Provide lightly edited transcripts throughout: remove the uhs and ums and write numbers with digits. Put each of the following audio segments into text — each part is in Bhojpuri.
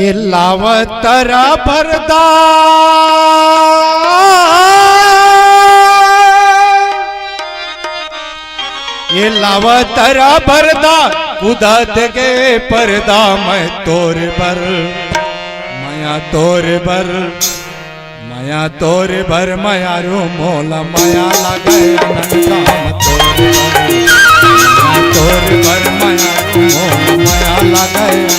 ये लावतरा भरदा ये लावतरा भरदा कुदत के पर्दा मैं तोर पर माया तोर भर माया तोर भर माया रो मोला माया लगे अनंत काम तोर भर माया रो मोला माया लगे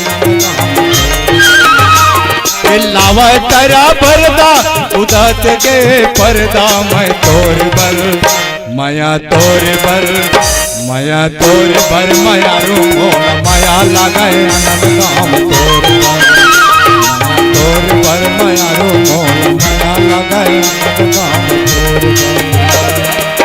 लावतरा भरदा उदत के पर्दा मैं तोर भर माया तोर भर माया तोर भर माया रो मोला माया लगे अनंत काम तोर भर माया रो मोला माया लगे अनंत काम तोर भर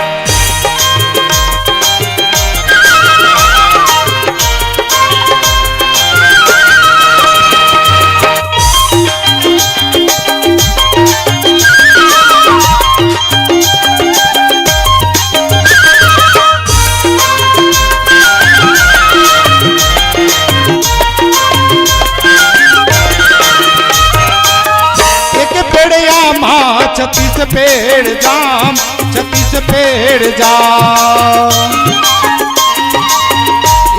छत्तीस पेड़ जाम 36 पेड़ जाम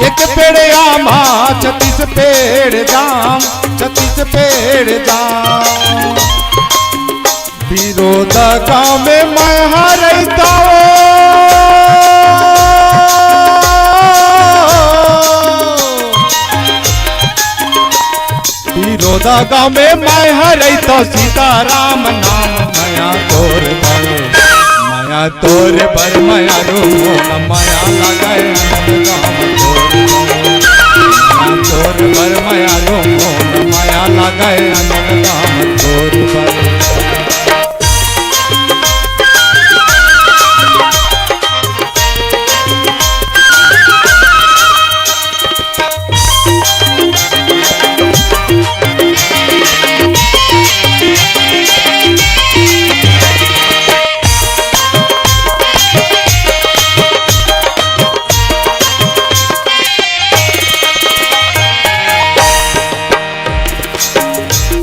एक पेड़ आमा 36 पेड़ जाम 36 पेड़ जाम विरोध गाँव में मैं हरता विरोधा गाँव में मैं हरता सीताराम नाम माया तोर पर माया रो मोला माया लगे तोर पर माया रो मोला माया लगे अनंत काम तोर पर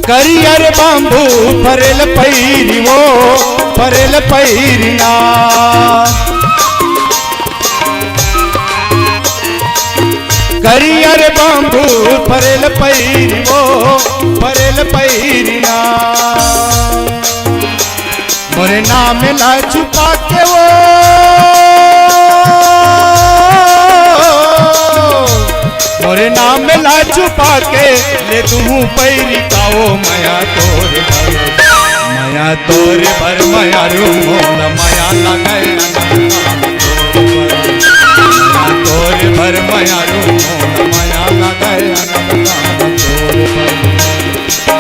करियर बांबू फरेल पैरी वो फरेल पैरिना करियर बांबू फरेल पैरी वो फरेल पैरिना मोरे नाम ला छुपा के वो मोरे नाम ला छुपा के ले तू पैरी काओ माया तोर पर माया रो मोला माया लगे तोर पर माया रो मोला माया लगे तोर पर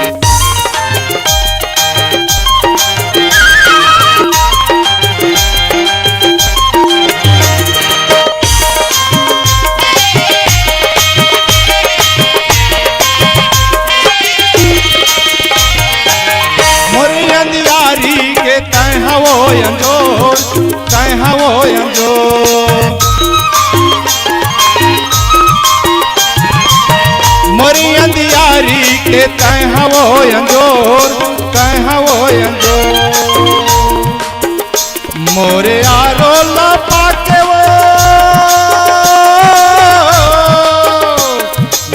मोरी अंधियारी के तय हवो अंजोर तय हवो अंजोर मोरे आरो लपा के वो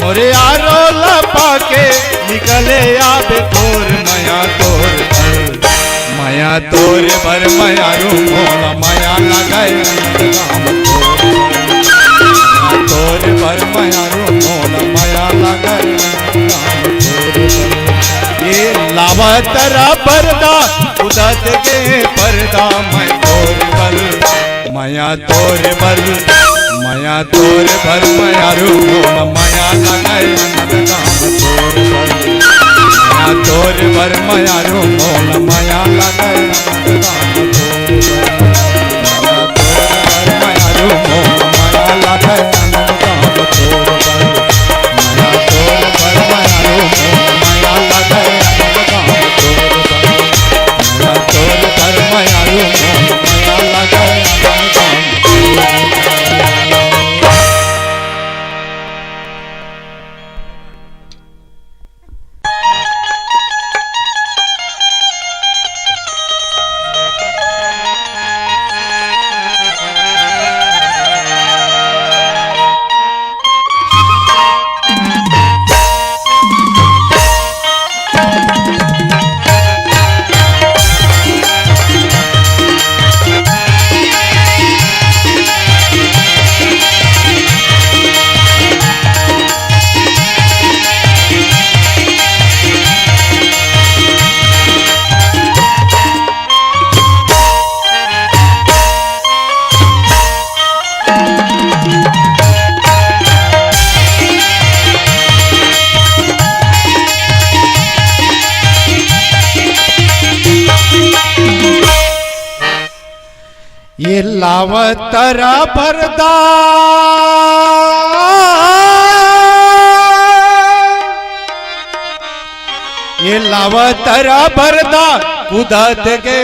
मोरे आरो लपा के निकले आबे तोर माया तोर पर माया रो मोला माया लगे तोर पर माया रो मोला माया लगे ये लावतरा पर्दा उदत के पर्दा मैं तोर पर माया तोर पर माया तोर पर माया रो मोला माया लगे तोर पर माया रो मोला माया लगे माया रो मोला माया लगे ये लावतरा भरदा ये लावतरा भरदा कुदत के